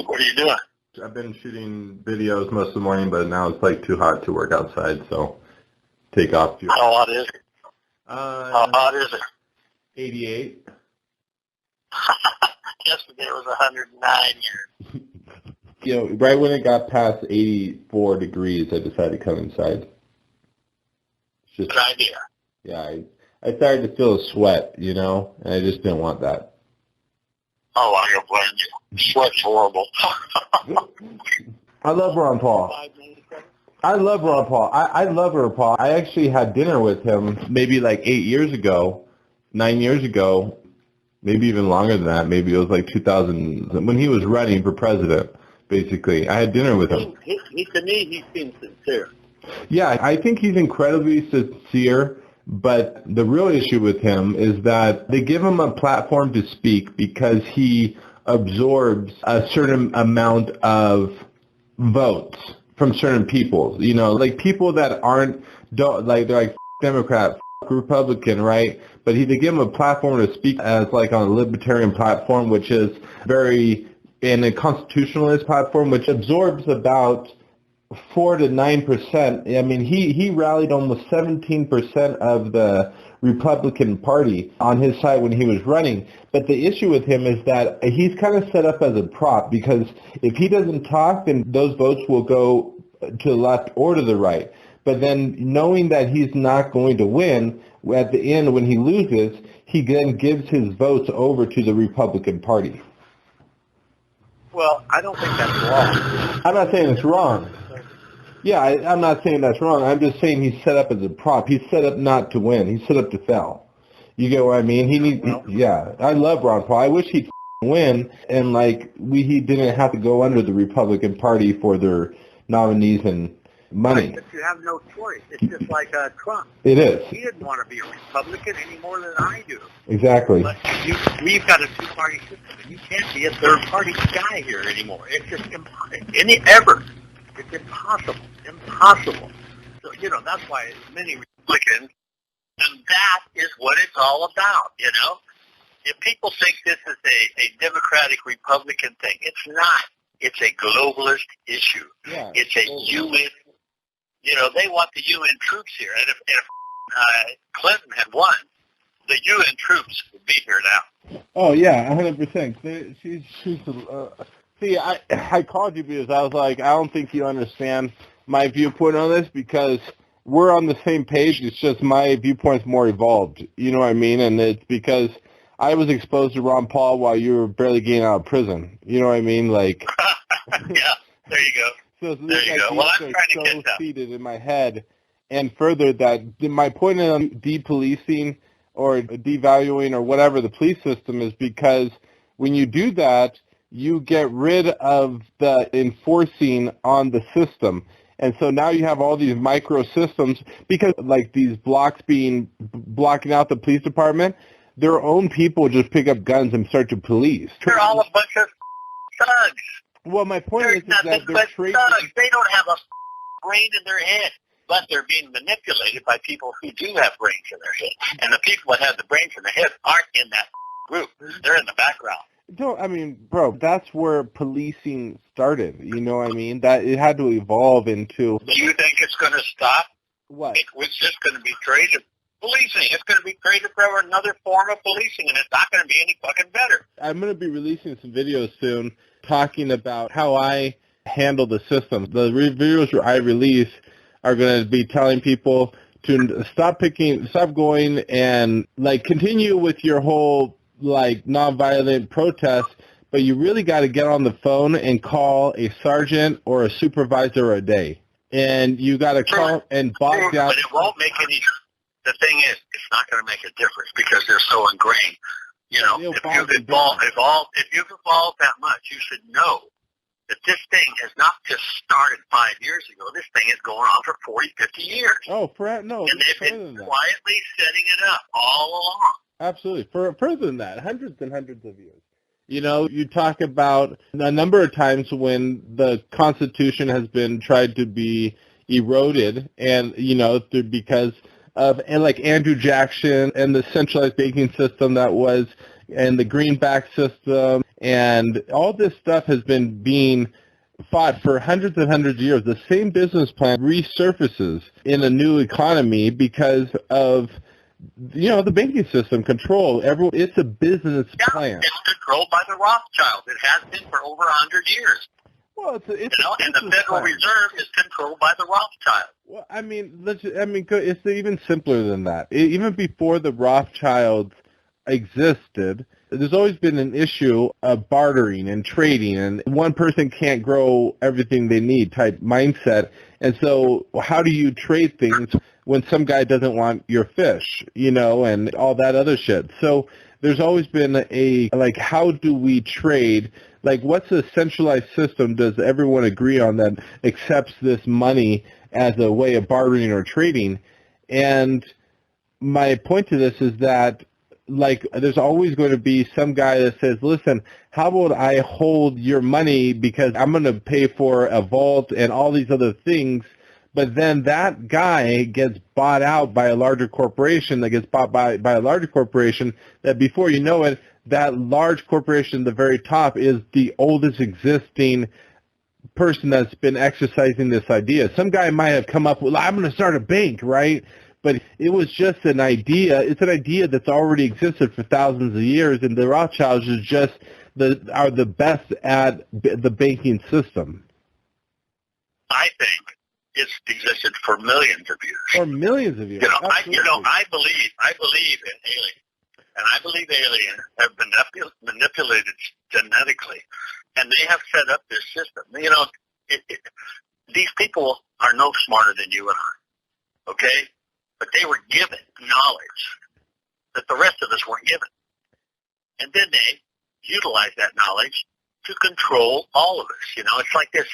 What are you doing? I've been shooting videos most of the morning, but now it's like too hot to work outside, so take off. How hot is it? How hot is it? 88. Yesterday was 109 here. You know, right when it got past 84 degrees, I decided to come inside. It's just, Good idea. yeah, I started to feel a sweat, you know, and I just didn't want that. Oh, I don't blame you. Sweat's horrible. I love Ron Paul. I love Ron Paul. I love Ron Paul. I actually had dinner with him maybe like 8 years ago, 9 years ago, maybe even longer than that. Maybe it was like 2000, when he was running for president, basically. I had dinner with him. To me, he seems sincere. Yeah, I think he's incredibly sincere, but the real issue with him is that they give him a platform to speak because he absorbs a certain amount of votes from certain people. You know, like people that they're like Democrat, Republican, right? But they give him a platform to speak as like on a libertarian platform, which is in a constitutionalist platform, which absorbs about 4 to 9%. I mean, he rallied almost 17% of the Republican Party on his side when he was running. But the issue with him is that he's kind of set up as a prop, because if he doesn't talk, then those votes will go to the left or to the right. But then knowing that he's not going to win, at the end when he loses, he then gives his votes over to the Republican Party. Well, I don't think that's wrong. I'm not saying it's wrong. Yeah, I'm not saying that's wrong. I'm just saying he's set up as a prop. He's set up not to win. He's set up to fail. You get what I mean? Yeah, I love Ron Paul. I wish he'd win, and he didn't have to go under the Republican Party for their nominees and money. Right, but you have no choice. It's just like Trump. It is. He didn't want to be a Republican any more than I do. Exactly. But we've got a two-party system, and you can't be a third-party guy here anymore. It's just impossible. It's impossible. Impossible. So, that's why many Republicans, and that is what it's all about, If people think this is a Democratic-Republican thing, it's not. It's a globalist issue. Yeah, it's a UN, they want the UN troops here. And if Clinton had won, the UN troops would be here now. Oh, yeah, 100%. See, I called you because I was like, I don't think you understand my viewpoint on this, because we're on the same page. It's just my viewpoint's more evolved. You know what I mean? And it's because I was exposed to Ron Paul while you were barely getting out of prison. You know what I mean? Like, yeah, there you go. So there you go. Well, I'm trying to catch up. Seated in my head, and further that my point on depolicing or devaluing or whatever the police system is, because when you do that, you get rid of the enforcing on the system. And so now you have all these micro systems, because like these blocking out the police department, their own people just pick up guns and start to police. They're all a bunch of thugs. Well, my point is that they're thugs. They don't have a brain in their head, but they're being manipulated by people who do have brains in their head. And the people that have the brains in their head aren't in that group. They're in the background. Bro, that's where policing started. You know what I mean? That it had to evolve into. Do you think it's going to stop? What? It's just going to be created. Policing. It's going to be created for another form of policing, and it's not going to be any fucking better. I'm going to be releasing some videos soon talking about how I handle the system. The videos I release are going to be telling people to stop going and continue with your whole nonviolent protest, but you really got to get on the phone and call a sergeant or a supervisor a day, and you got to call and bog down. But it won't make any. The thing is, it's not going to make a difference because they're so ingrained. If you've evolved that much, you should know that this thing has not just started 5 years ago. This thing is going on for 40, 50 years. Oh, no. And they've been quietly setting it up all along. Absolutely. Further than that, hundreds and hundreds of years. You talk about a number of times when the Constitution has been tried to be eroded, and, because of Andrew Jackson and the centralized banking system and the greenback system And all this stuff has been being fought for hundreds and hundreds of years. The same business plan resurfaces in a new economy because of, the banking system control. It's a business plan. It's controlled by the Rothschilds. It has been for over 100 years. Well, and the Federal Reserve is controlled by the Rothschilds. Well, it's even simpler than that. Even before the Rothschilds existed, there's always been an issue of bartering and trading, and one person can't grow everything they need type mindset. And so how do you trade things when some guy doesn't want your fish, and all that other shit? So there's always been how do we trade? What's a centralized system does everyone agree on that accepts this money as a way of bartering or trading? And my point to this is that there's always going to be some guy that says, listen, how about I hold your money because I'm going to pay for a vault and all these other things, but then that guy gets bought out by a larger corporation that gets bought by a larger corporation that before you know it, that large corporation at the very top is the oldest existing person that's been exercising this idea. Some guy might have come up with, I'm going to start a bank, right? But it was just an idea. It's an idea that's already existed for thousands of years, and the Rothschilds are the best at the banking system. I think it's existed for millions of years. For millions of years. I believe in aliens, and I believe aliens have been manipulated genetically, and they have set up this system. These people are no smarter than you and I. Okay. But they were given knowledge that the rest of us weren't given. And then they utilized that knowledge to control all of us. It's like this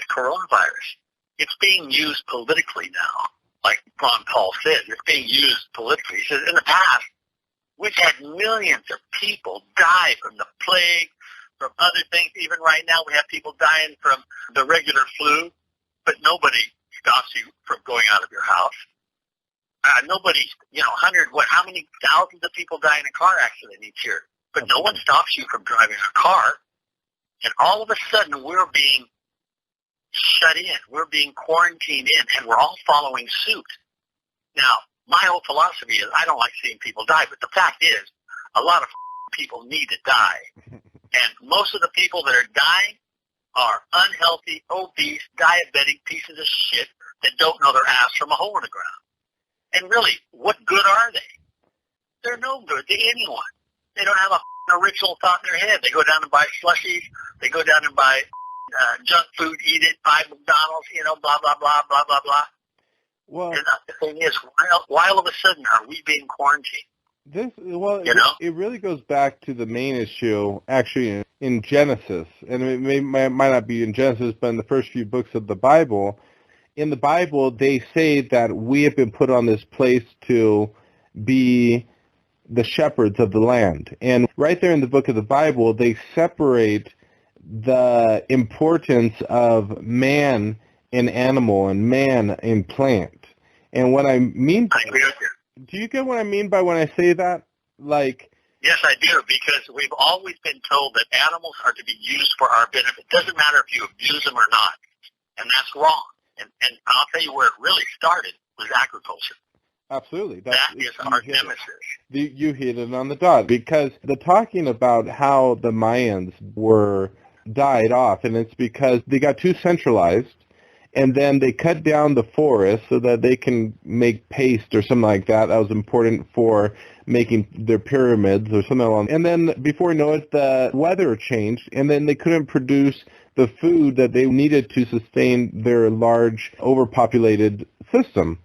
coronavirus. It's being used politically now. Like Ron Paul says, it's being used politically. He says, in the past, we've had millions of people die from the plague, from other things. Even right now, we have people dying from the regular flu, but nobody stops you from going out of your house. Nobody, how many thousands of people die in a car accident each year? But no one stops you from driving a car. And all of a sudden, we're being shut in. We're being quarantined in, and we're all following suit. Now, my whole philosophy is I don't like seeing people die, but the fact is a lot of people need to die. And most of the people that are dying are unhealthy, obese, diabetic pieces of shit that don't know their ass from a hole in the ground. And really, what good are they? They're no good to anyone. They don't have a original thought in their head. They go down and buy slushies. They go down and buy junk food, eat it, buy McDonald's, blah, blah, blah, blah, blah, blah. Well, and the thing is, why all of a sudden are we being quarantined? It really goes back to the main issue, actually, in Genesis. And it might not be in Genesis, but in the first few books of the Bible. In the Bible, they say that we have been put on this place to be the shepherds of the land. And right there in the book of the Bible, they separate the importance of man in animal and man in plant. And what I mean... Do you get what I mean by when I say that? Yes, I do, because we've always been told that animals are to be used for our benefit. It doesn't matter if you abuse them or not. And that's wrong. And I'll tell you where it really started was agriculture. Absolutely. That is our nemesis. You hit it on the dot, because the talking about how the Mayans died off, and it's because they got too centralized, and then they cut down the forest so that they can make paste or something like that. That was important for making their pyramids or something along. And then before you know it, the weather changed, and then they couldn't produce the food that they needed to sustain their large, overpopulated system.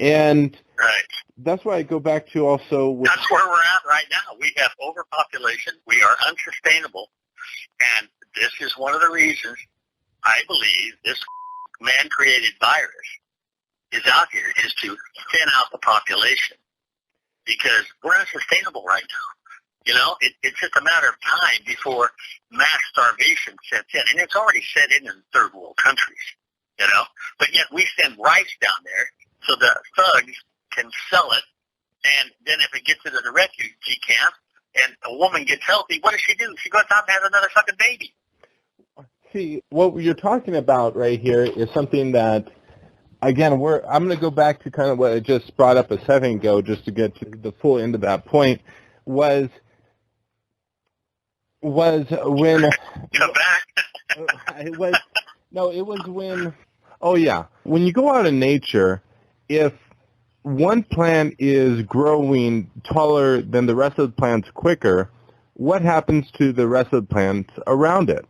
And that's why I go back to also... That's where we're at right now. We have overpopulation. We are unsustainable. And this is one of the reasons I believe this man-created virus is out here, is to thin out the population. Because we're unsustainable right now. It's just a matter of time before mass starvation sets in. And it's already set in third world countries, But yet we send rice down there so the thugs can sell it. And then if it gets into the refugee camp and a woman gets healthy, what does she do? She goes out and has another fucking baby. See, what you're talking about right here is something that, again, I'm going to go back to kind of what I just brought up a second ago, just to get to the full end of that point, was when Come back. it was when you go out in nature, if one plant is growing taller than the rest of the plants quicker, what happens to the rest of the plants around it?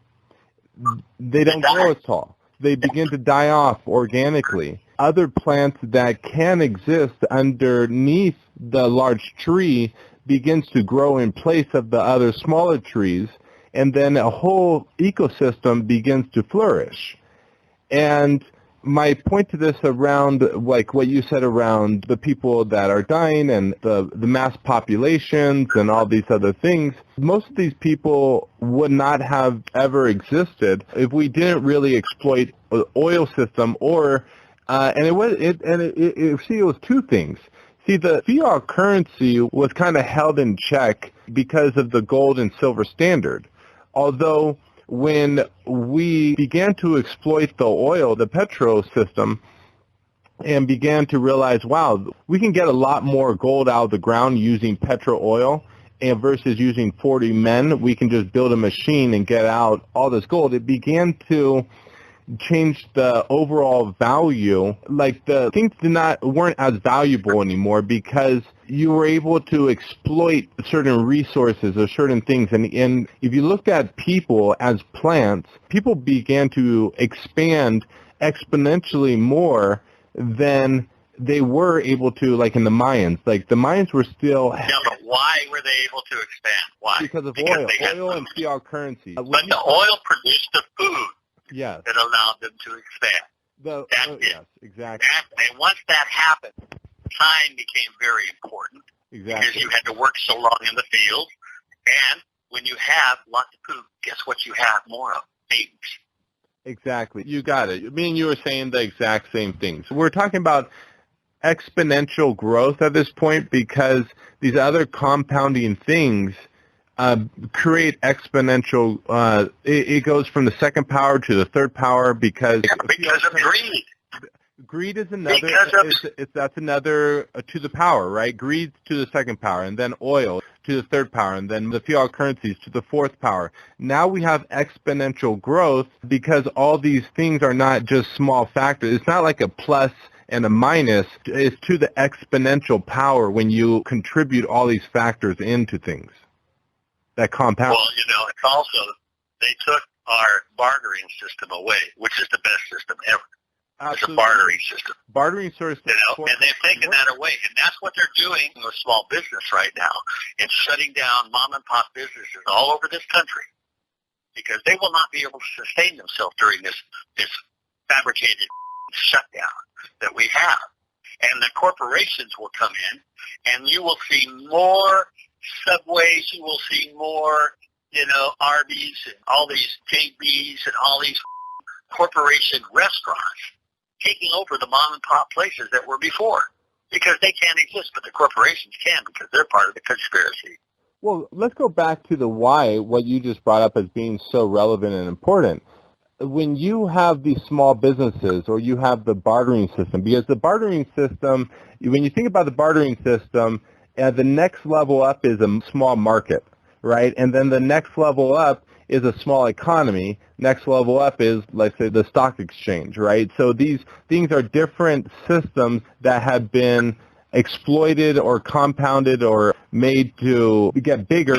They don't grow as tall. They begin to die off organically. Other plants that can exist underneath the large tree begins to grow in place of the other smaller trees, and then a whole ecosystem begins to flourish. And my point to this around, like what you said around the people that are dying and the mass populations and all these other things, most of these people would not have ever existed if we didn't really exploit the oil system it was two things. See, the fiat currency was kind of held in check because of the gold and silver standard. Although when we began to exploit the oil, the petro system, and began to realize, wow, we can get a lot more gold out of the ground using petro oil, and versus using 40 men, we can just build a machine and get out all this gold. It began to change the overall value. Like the things weren't as valuable anymore because you were able to exploit certain resources or certain things. And if you looked at people as plants, people began to expand exponentially more than they were able to, like in the Mayans. Like the Mayans were still... Yeah, but why were they able to expand? Why? Because of oil and fiat currency. But the oil produced the food. Yes. That allowed them to expand. Yes, exactly. And once that happened, time became very important. Exactly. Because you had to work so long in the field. And when you have lots of food, guess what you have more of? Babies. Exactly. You got it. Me and you were saying the exact same things. We're talking about exponential growth at this point because these other compounding things create exponential, it goes from the second power to the third power because of greed. Greed is another, that's another to the power, right? Greed to the second power, and then oil to the third power, and then the fiat currencies to the fourth power. Now we have exponential growth because all these things are not just small factors. It's not like a plus and a minus. It's to the exponential power when you contribute all these factors into things. That compound. Well, it's also, they took our bartering system away, which is the best system ever. Absolutely. It's a bartering system. Bartering system. And they've taken that away. And that's what they're doing with small business right now. It's shutting down mom and pop businesses all over this country because they will not be able to sustain themselves during this fabricated shutdown that we have. And the corporations will come in, and you will see more Subways, you will see more, Arby's and all these JB's and all these corporation restaurants taking over the mom and pop places that were before because they can't exist, but the corporations can because they're part of the conspiracy. Well, let's go back to the why, what you just brought up as being so relevant and important. When you have these small businesses or you have the bartering system, because the bartering system, when you think about the bartering system, the next level up is a small market, right? And then the next level up is a small economy. Next level up is, let's say, the stock exchange, right? So these things are different systems that have been exploited or compounded or made to get bigger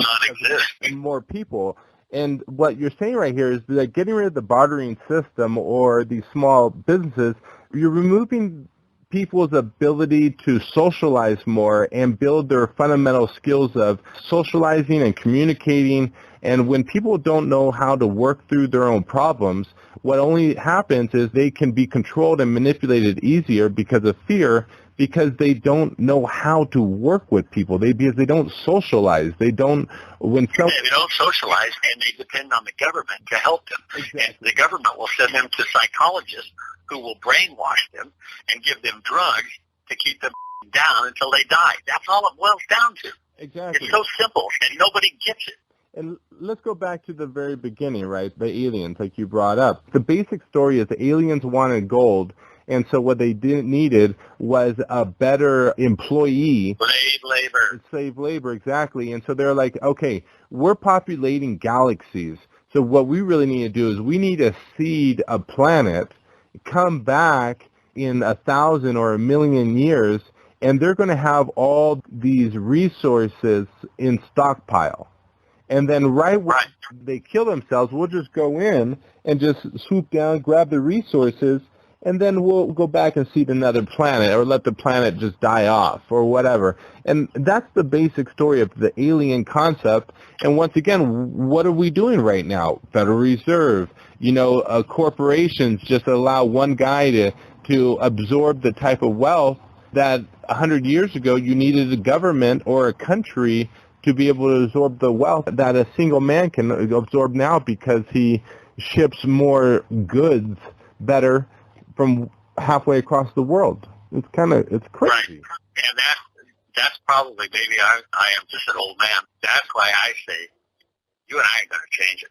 and more people. And what you're saying right here is that getting rid of the bartering system or these small businesses, you're removing people's ability to socialize more and build their fundamental skills of socializing and communicating. And when people don't know how to work through their own problems, what only happens is they can be controlled and manipulated easier because of fear, because they don't know how to work with people. Because they don't socialize. They don't socialize, and they depend on the government to help them. Exactly. And the government will send them to psychologists who will brainwash them and give them drugs to keep them down until they die. That's all it boils down to. Exactly. It's so simple, and nobody gets it. And let's go back to the very beginning, right? The aliens, like you brought up. The basic story is the aliens wanted gold, and so what they needed was a better employee. Slave labor, exactly. And so they're like, okay, we're populating galaxies. So what we really need to do is we need to seed a planet, come back in 1,000 or 1,000,000 years, and they're going to have all these resources in stockpile. And then right when they kill themselves, we'll just go in and just swoop down, grab the resources, and then we'll go back and seed another planet or let the planet just die off or whatever. And that's the basic story of the alien concept. And once again, what are we doing right now? Federal Reserve, corporations just allow one guy to absorb the type of wealth that 100 years ago you needed a government or a country to be able to absorb the wealth that a single man can absorb now because he ships more goods better from halfway across the world. It's crazy. Right. And that's probably, maybe I am just an old man. That's why I say, you and I ain't going to change it.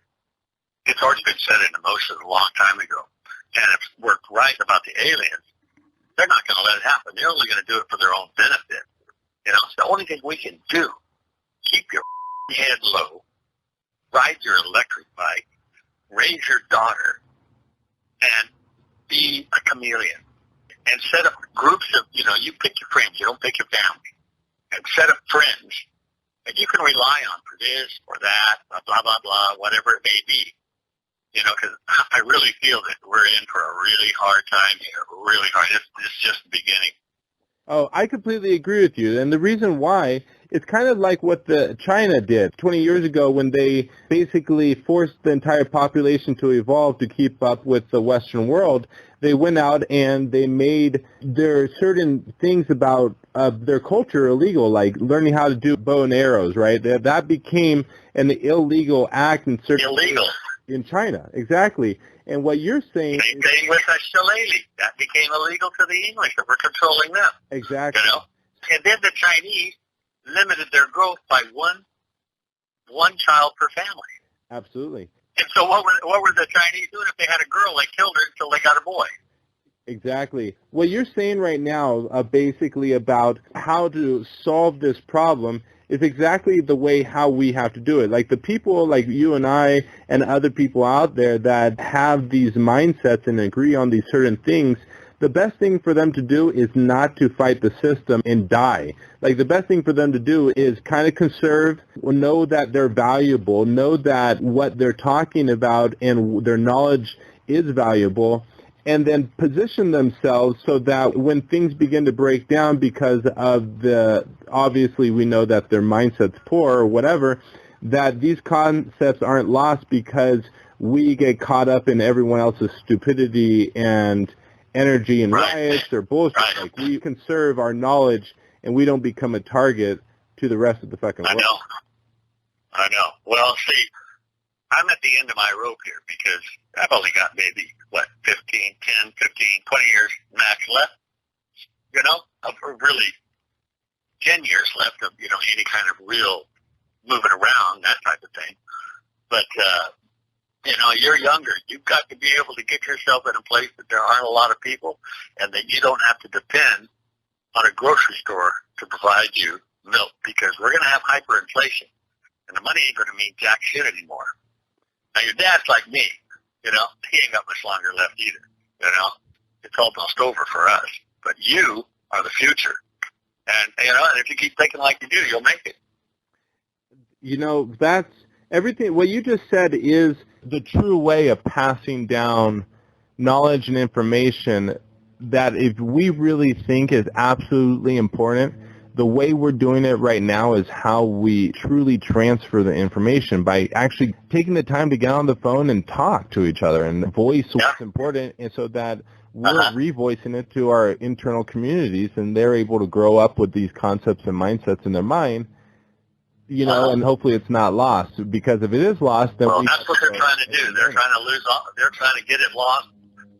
It's already been set into motion a long time ago. And if we're right about the aliens, they're not going to let it happen. They're only going to do it for their own benefit. It's the only thing we can do. Keep your head low, ride your electric bike, raise your daughter, and be a chameleon. And set up groups of, you pick your friends, you don't pick your family. And set up friends that you can rely on for this or that, blah, blah, blah, whatever it may be. Because I really feel that we're in for a really hard time here, really hard. It's just the beginning. Oh, I completely agree with you. And the reason why, it's kind of like what China did 20 years ago when they basically forced the entire population to evolve to keep up with the Western world. They went out and they made their certain things about their culture illegal, like learning how to do bow and arrows, right? That became an illegal act in certain in China, exactly. And what you're saying... Same thing with a shillelagh. That became illegal to the English, that we're controlling them. Exactly. And then the Chinese limited their growth by one child per family. Absolutely. And so what were the Chinese doing? If they had a girl, they killed her until they got a boy. Exactly. What you're saying right now, basically about how to solve this problem, is exactly the way how we have to do it. Like the people like you and I and other people out there that have these mindsets and agree on these certain things, the best thing for them to do is not to fight the system and die. Like the best thing for them to do is kind of conserve, know that they're valuable, know that what they're talking about and their knowledge is valuable, and then position themselves so that when things begin to break down because of obviously we know that their mindset's poor or whatever, that these concepts aren't lost because we get caught up in everyone else's stupidity and energy and riots or bullshit. Like we conserve our knowledge and we don't become a target to the rest of the fucking world. I know. Well, see, I'm at the end of my rope here because I've only got maybe, 10, 15, 20 years max left, of really 10 years left of, any kind of real moving around, that type of thing. But, you're younger. You've got to be able to get yourself in a place that there aren't a lot of people and that you don't have to depend on a grocery store to provide you milk because we're going to have hyperinflation and the money ain't going to mean jack shit anymore. Now, your dad's like me, he ain't got much longer left either, It's almost over for us. But you are the future. And, and if you keep thinking like you do, you'll make it. That's everything. What you just said is the true way of passing down knowledge and information that if we really think is absolutely important, the way we're doing it right now is how we truly transfer the information by actually taking the time to get on the phone and talk to each other and voice what's important, and so that we're revoicing it to our internal communities and they're able to grow up with these concepts and mindsets in their mind, and hopefully it's not lost, because if it is lost, then that's what they're trying to do. They're trying to they're trying to get it lost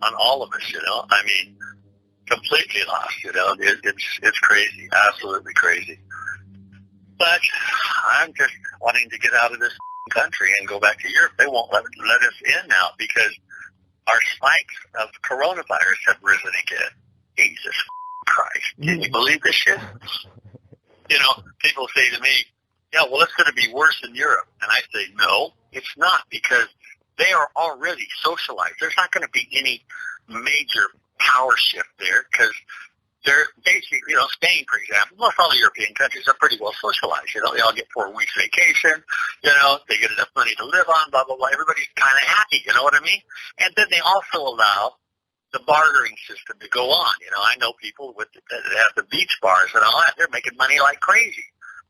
on all of us, I mean, completely lost, It's crazy, absolutely crazy. But I'm just wanting to get out of this country and go back to Europe. They won't let us in now because our spikes of coronavirus have risen again. Jesus Christ. Can you believe this shit? You know, people say to me, yeah, well, it's going to be worse in Europe. And I say, no, it's not, because they are already socialized. There's not going to be any major power shift there because they're basically, you know, Spain, for example, most all the European countries are pretty well socialized. You know, they all get 4 weeks vacation. You know, they get enough money to live on, blah, blah, blah. Everybody's kind of happy, you know what I mean? And then they also allow the bartering system to go on. You know, I know people that have the beach bars and all that. They're making money like crazy,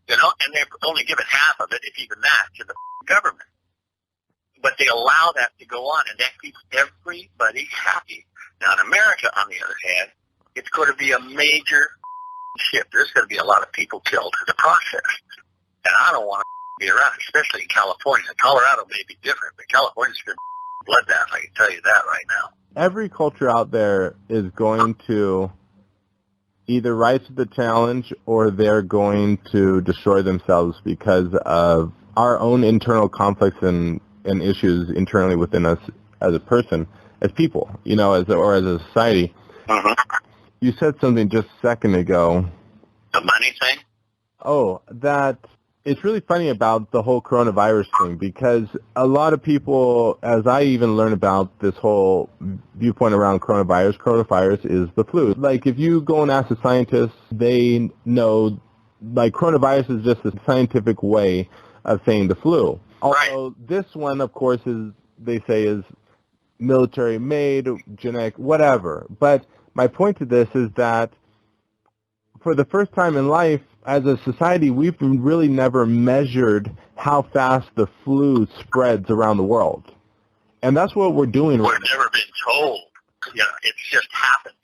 you know, and they're only giving half of it, if even that, to the government. But they allow that to go on, and that keeps everybody happy. Now, in America, on the other hand, it's going to be a major shift. There's going to be a lot of people killed in the process. And I don't want to be around, especially in California. Colorado may be different, but California's going to be bloodbath, I can tell you that right now. Every culture out there is going to either rise to the challenge or they're going to destroy themselves because of our own internal conflicts and issues internally within us as a person, as people, you know, as a society. Uh-huh. You said something just a second ago. The money thing? Oh, that it's really funny about the whole coronavirus thing, because a lot of people, as I even learn about this whole viewpoint around coronavirus is the flu. Like, if you go and ask the scientists, they know, like, coronavirus is just a scientific way of saying the flu. Although this one, of course, they say is military-made, genetic, whatever. But my point to this is that for the first time in life, as a society, we've really never measured how fast the flu spreads around the world. And that's what we're doing right now. We've never been told. You know, it's just happened.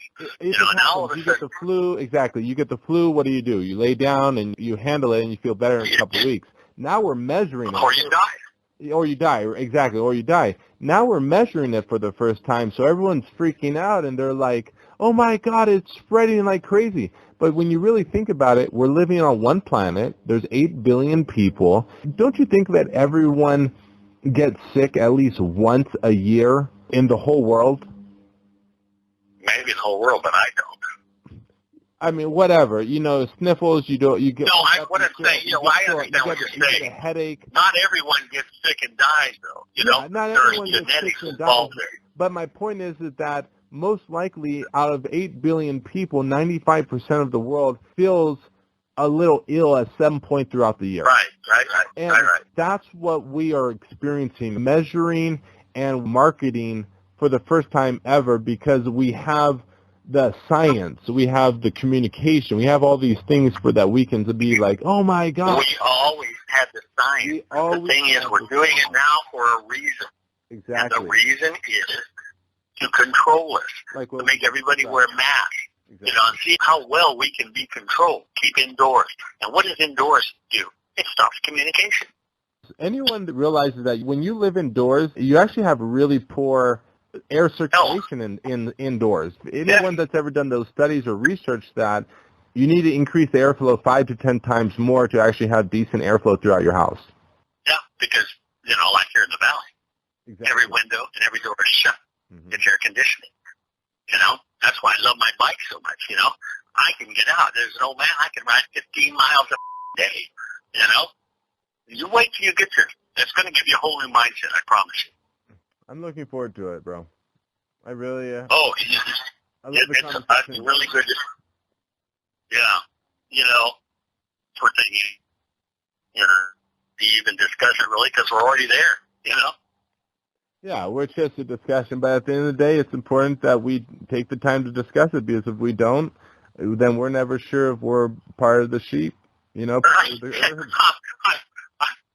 You get the flu, exactly. You get the flu, what do? You lay down and you handle it and you feel better in a couple of weeks. Now we're measuring it. Or you die. Or you die, exactly, or you die. Now we're measuring it for the first time, so everyone's freaking out, and they're like, oh my God, it's spreading like crazy. But when you really think about it, we're living on one planet. There's 8 billion people. Don't you think that everyone gets sick at least once a year in the whole world? Maybe the whole world, but I don't. I mean, whatever. You know, sniffles, you get... No, what I'm saying, I understand what you're saying. You get a headache. Not everyone gets sick and dies, though. You know, not everyone gets sick and dies. But my point is that most likely, out of 8 billion people, 95% of the world feels a little ill at some point throughout the year. Right. And that's what we are experiencing, measuring and marketing for the first time ever, because we have the science, we have the communication, we have all these things for that we can be like, oh my God. We always had the science. The thing is, we're doing it now for a reason. Exactly. And the reason is to control us, to make everybody wear masks. Exactly. You know, and see how well we can be controlled. Keep indoors. And what does indoors do? It stops communication. Anyone that realizes that when you live indoors, you actually have really poor air circulation in indoors. Anyone that's ever done those studies or researched that, you need to increase the airflow 5 to 10 times more to actually have decent airflow throughout your house. Yeah, because, like here in the valley, every window and every door is shut. It's air conditioning. That's why I love my bike so much, I can get out. There's an old man, I can ride 15 miles a day, You wait till you get there. It's going to give you a whole new mindset, I promise you. I'm looking forward to it, bro. I really, I love it's really good. For thinking, to even discuss it really, because we're already there, Yeah, we're just a discussion, but at the end of the day, it's important that we take the time to discuss it, because if we don't, then we're never sure if we're part of the sheep, part of the herd.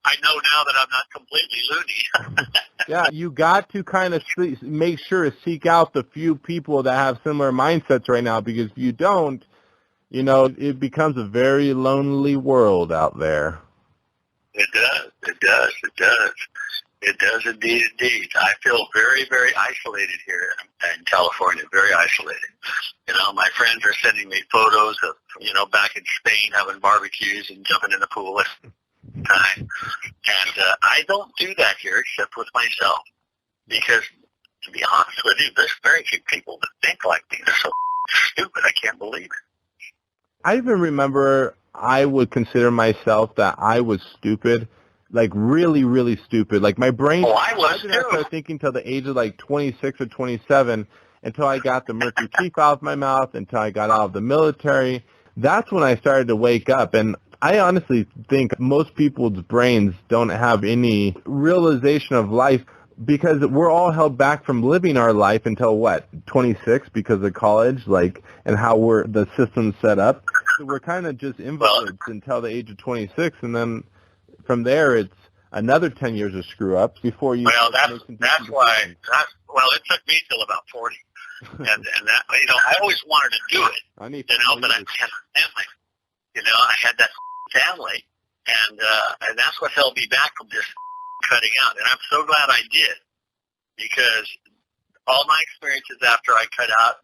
I know now that I'm not completely loony. Yeah, you got to kind of make sure to seek out the few people that have similar mindsets right now, because if you don't, it becomes a very lonely world out there. It does. It does indeed. I feel very, very isolated here in California, very isolated. You know, my friends are sending me photos of, you know, back in Spain having barbecues and jumping in the pool at the time. And I don't do that here except with myself because, to be honest with you, there's very few people that think like me. They're so stupid. I can't believe it. I even remember I would consider myself that I was stupid. Like really, really stupid. Like my brain, I didn't start thinking till the age of like 26 or 27 until I got the mercury teeth out of my mouth, until I got out of the military. That's when I started to wake up. And I honestly think most people's brains don't have any realization of life because we're all held back from living our life until 26 because of college, like, and how the system's set up. So we're kind of just invalids until the age of 26, and then from there, it's another 10 years of screw-ups before you... Well, that's why... it took me till about 40. and that, you know, I always wanted to do it, but I had a family. You know, I had that family, and that's what held me back from just cutting out. And I'm so glad I did, because all my experiences after I cut out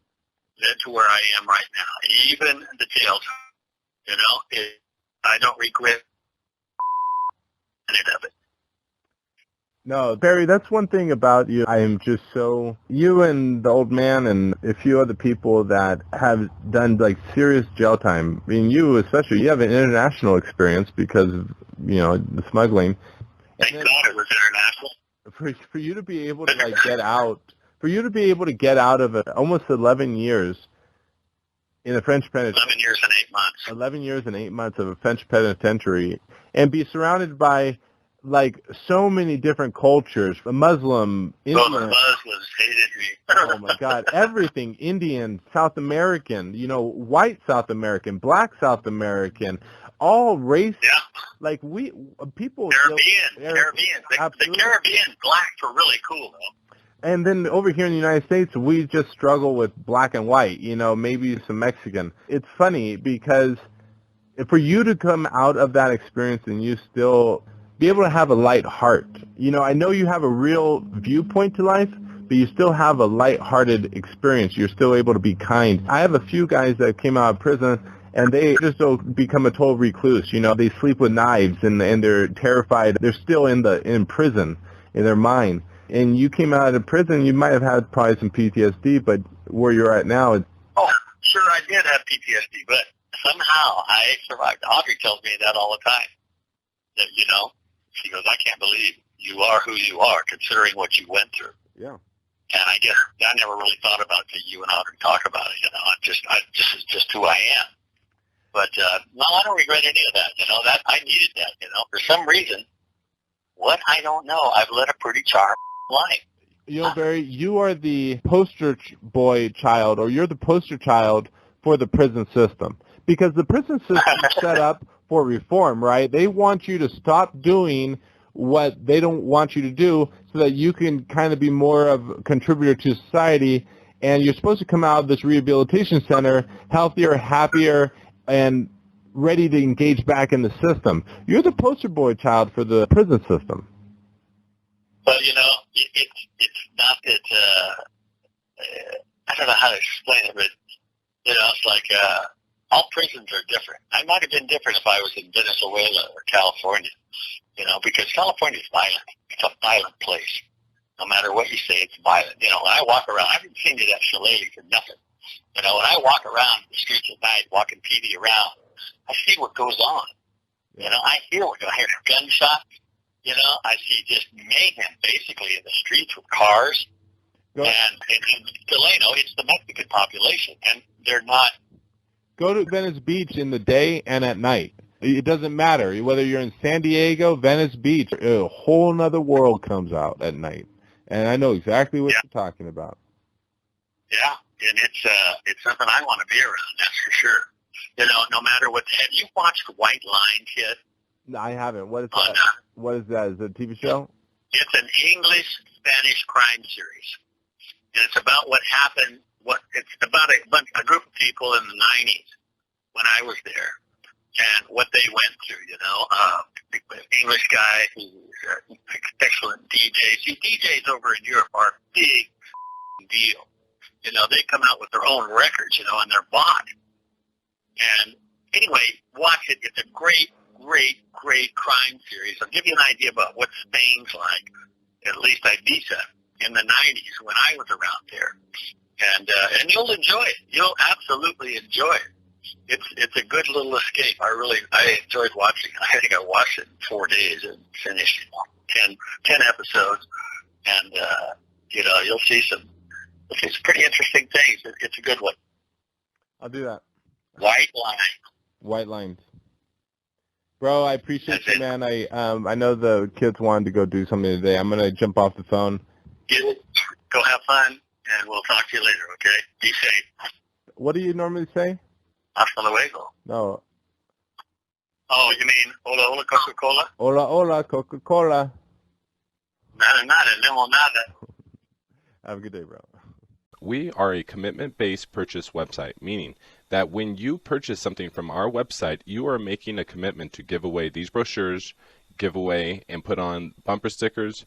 led to where I am right now. Even the jail time, you know, I don't regret of it. No, Barry, that's one thing about you. I am just so... You and the old man and a few other people that have done, like, serious jail time. I mean, you especially, you have an international experience because of, you know, the smuggling. Thank God it was international. For you to be able to, like, get out... For you to be able to get out of it almost 11 years in a French penitentiary... 11 years and 8 months. 11 years and 8 months of a French penitentiary, and be surrounded by, like, so many different cultures, Muslim, Indian. Oh, the Muslims hated me. Oh, my God. Everything. Indian, South American, you know, white South American, black South American, all races. Yeah. Like, people... Caribbean. The Caribbean blacks were really cool, though. And then over here in the United States, we just struggle with black and white, you know, maybe some Mexican. It's funny because for you to come out of that experience and you still be able to have a light heart, you know, I know you have a real viewpoint to life, but you still have a light-hearted experience. You're still able to be kind. I have a few guys that came out of prison, and they just don't become a total recluse. You know, they sleep with knives, and they're terrified. They're still in prison in their mind. And you came out of prison, you might have had probably some PTSD, but where you're at now... Oh, sure, I did have PTSD, but somehow I survived. Audrey tells me that all the time. That, you know, she goes, I can't believe you are who you are, considering what you went through. Yeah. And I guess I never really thought about it until you and Audrey talk about it, you know. This is just who I am. But, no, I don't regret any of that, you know. That I needed that, you know. For some reason, I don't know, I've led a pretty charmed life. You know, Barry, you are the poster boy child, or you're the poster child for the prison system. Because the prison system is set up for reform, right? They want you to stop doing what they don't want you to do so that you can kind of be more of a contributor to society, and you're supposed to come out of this rehabilitation center healthier, happier, and ready to engage back in the system. You're the poster boy child for the prison system. Well, you know, it's not that, I don't know how to explain it, but, you know, it's like all prisons are different. I might have been different if I was in Venezuela or California, you know, because California is violent. It's a violent place. No matter what you say, it's violent. You know, when I walk around, I haven't seen you that shillelagh for nothing. You know, when I walk around the streets at night, walking PD around, I see what goes on. You know, I hear what goes on. I hear gunshots. You know, I see just mayhem basically in the streets with cars. And Delano, it's the Mexican population, and they're not. Go to Venice Beach in the day and at night. It doesn't matter. Whether you're in San Diego, Venice Beach, a whole nother world comes out at night. And I know exactly what you're talking about. Yeah, and it's something I want to be around, that's for sure. You know, no matter what. Have you watched White Lines yet? No, I haven't. What is that? What is that? Is it a TV show? It's an English-Spanish crime series. And it's about what happened. It's about a group of people in the 90s when I was there and what they went through, you know. English guy who excellent DJs. See, DJs over in Europe are a big deal. You know, they come out with their own records, you know, and they're bought. And anyway, watch it. It's a great crime series. I'll give you an idea about what Spain's like, at least Ibiza, in the 90s when I was around there. And you'll enjoy it. You'll absolutely enjoy it. It's a good little escape. I enjoyed watching it. I think I watched it in 4 days and finished 10 episodes. And, you know, you'll see some pretty interesting things. It's a good one. I'll do that. White Line. White Lines. Bro, I appreciate you, man. I know the kids wanted to go do something today. I'm going to jump off the phone. Go have fun, and we'll talk to you later, okay? Be safe. What do you normally say? Hasta luego. No. Oh, you mean hola, hola, Coca-Cola? Hola, hola, Coca-Cola. Nada, nada, limonada. Have a good day, bro. We are a commitment-based purchase website, meaning that when you purchase something from our website, you are making a commitment to give away these brochures, give away and put on bumper stickers,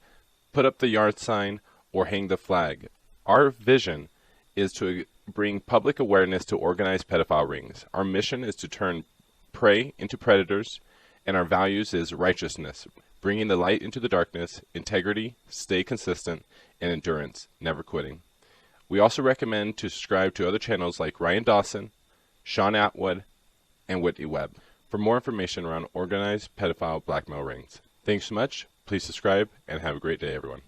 put up the yard sign, or hang the flag. Our vision is to bring public awareness to organized pedophile rings. Our mission is to turn prey into predators, and our values is righteousness, bringing the light into the darkness, integrity, stay consistent, and endurance, never quitting. We also recommend to subscribe to other channels like Ryan Dawson, Sean Atwood, and Whitney Webb for more information around organized pedophile blackmail rings. Thanks so much. Please subscribe and have a great day, everyone.